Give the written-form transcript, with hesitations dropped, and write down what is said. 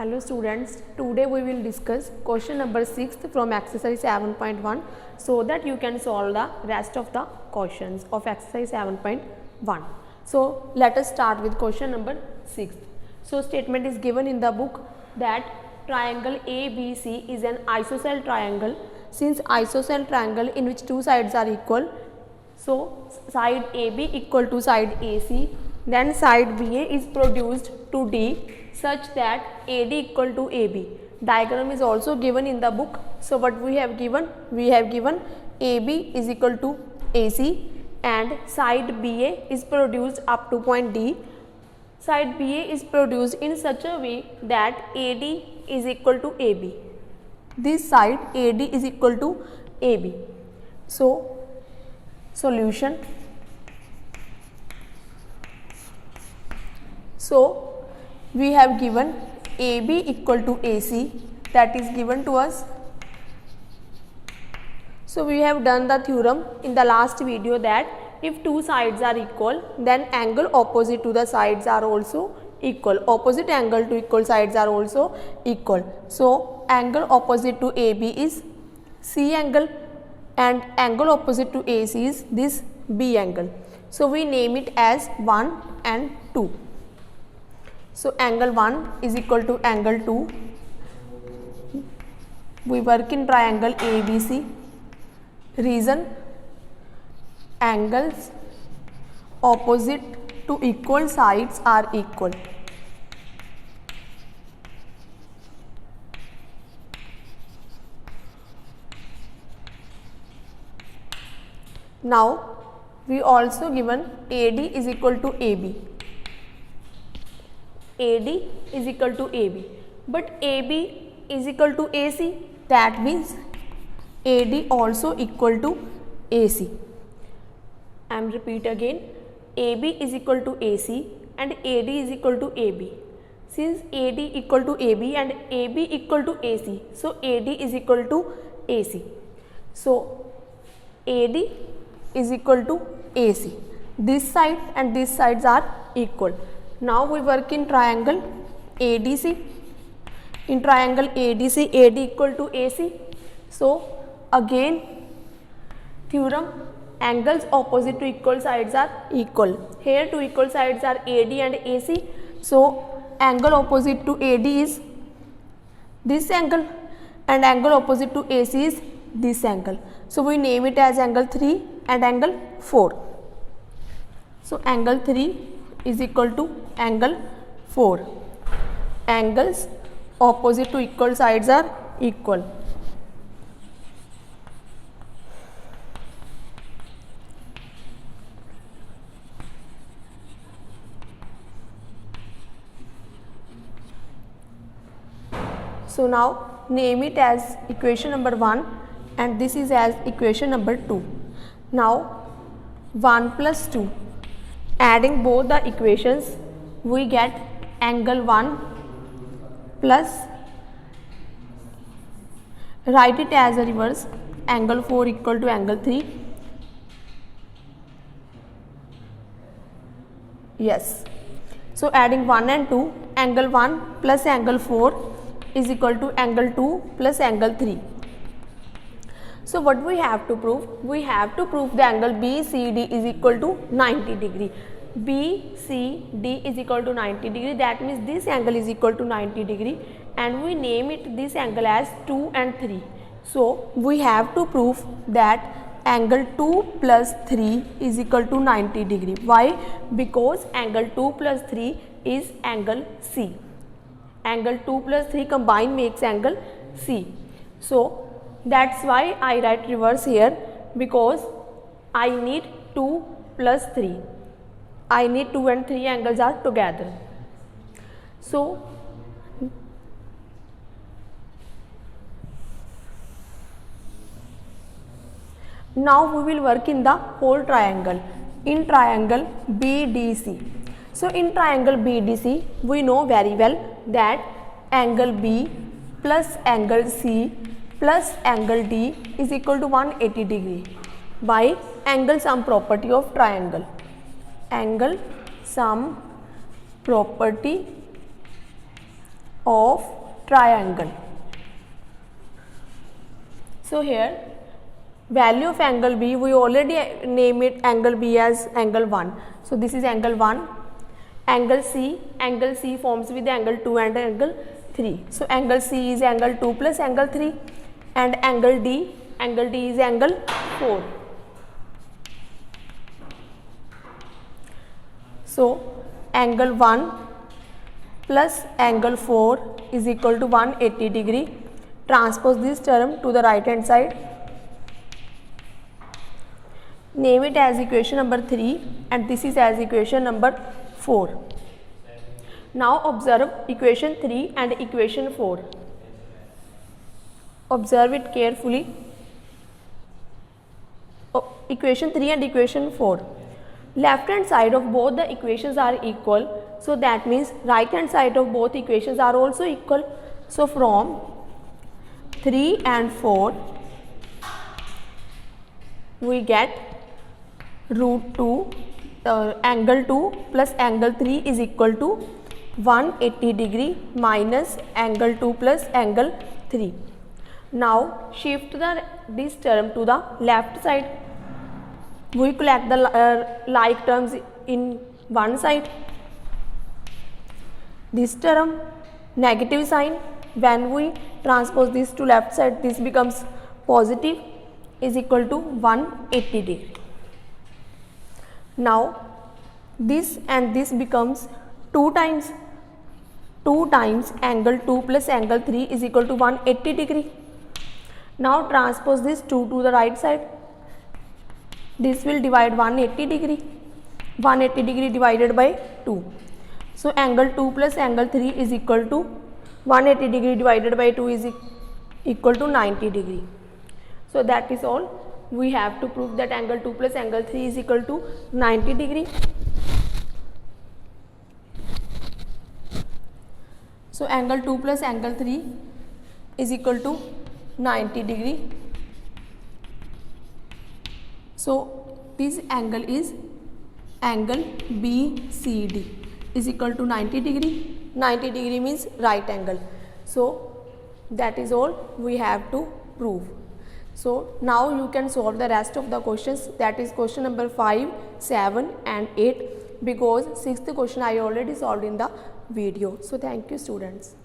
Hello students, today we will discuss question number 6 from exercise 7.1 so that you can solve the rest of the questions of exercise 7.1. So let us start with question number 6. So statement is given in the book that triangle ABC is an isosceles triangle. Since isosceles triangle in which two sides are equal, so side AB equal to side AC, then side BA is produced to D such that AD equal to AB. Diagram is also given in the book. So what we have given? We have given AB is equal to AC and side BA is produced up to point D. Side BA is produced in such a way that AD is equal to AB. This side AD is equal to AB. So solution. So we have given AB equal to AC, that is given to us. So we have done the theorem in the last video that if two sides are equal, then angle opposite to the sides are also equal. Opposite angle to equal sides are also equal. So angle opposite to AB is C angle and angle opposite to AC is this B angle. So we name it as 1 and 2. So angle 1 is equal to angle 2. We work in triangle ABC. Reason: angles opposite to equal sides are equal. Now we also given AD is equal to AB. AD is equal to AB, but AB is equal to AC, that means AD also equal to AC. I am repeat again, AB is equal to AC and AD is equal to AB. Since AD equal to AB and AB equal to AC, so AD is equal to AC. So AD is equal to AC. This side and these sides are equal. Now we work in triangle ADC. In triangle ADC, AD equal to AC. So again theorem, angles opposite to equal sides are equal. Here two equal sides are AD and AC. So angle opposite to AD is this angle and angle opposite to AC is this angle. So we name it as angle 3 and angle 4. So angle 3 is equal to angle 4. Angles opposite to equal sides are equal. So now name it as equation number 1 and this is as equation number 2. Now 1 plus 2. Adding both the equations, we get angle 1 plus, write it as a reverse, angle 4 equal to angle 3. Yes. So adding 1 and 2, angle 1 plus angle 4 is equal to angle 2 plus angle 3. So what we have to prove? We have to prove the angle BCD is equal to 90 degree. BCD is equal to 90 degree, that means this angle is equal to 90 degree and we name it this angle as 2 and 3. So we have to prove that angle 2 plus 3 is equal to 90 degree. Why? Because angle 2 plus 3 is angle C. Angle 2 plus 3 combined makes angle C. So that's why I write reverse here, because I need 2 plus 3. I need 2 and 3 angles are together. So now we will work in the whole triangle, in triangle BDC. So in triangle BDC, we know very well that angle B plus angle C plus angle D is equal to 180 degree by angle sum property of triangle. Angle sum property of triangle. So here value of angle B, we already name it angle B as angle 1. So this is angle 1. Angle C forms with angle 2 and angle 3. So angle C is angle 2 plus angle 3, and angle D is angle 4. So angle 1 plus angle 4 is equal to 180 degree. Transpose this term to the right hand side. Name it as equation number 3, and this is as equation number 4. Now observe equation 3 and equation 4. Observe it carefully. Equation 3 and equation 4. Left hand side of both the equations are equal, so that means right hand side of both equations are also equal. So from 3 and 4 we get root 2, angle 2 plus angle 3 is equal to 180 degree minus angle 2 plus angle 3. Now shift this term to the left side. We collect the like terms in one side. This term negative sign, when we transpose this to left side, this becomes positive, is equal to 180 degree. Now this and this becomes 2 times angle 2 plus angle 3 is equal to 180 degree. Now transpose this 2 to the right side. This will divide 180 degree. 180 degree divided by 2. So angle 2 plus angle 3 is equal to 180 degree divided by 2 is equal to 90 degree. So that is all. We have to prove that angle 2 plus angle 3 is equal to 90 degree. So angle 2 plus angle 3 is equal to 90 degree. So this angle is angle BCD is equal to 90 degree. 90 degree means right angle. So that is all we have to prove. So now you can solve the rest of the questions, that is question number 5, 7 and 8, because 6th question I already solved in the video. So thank you students.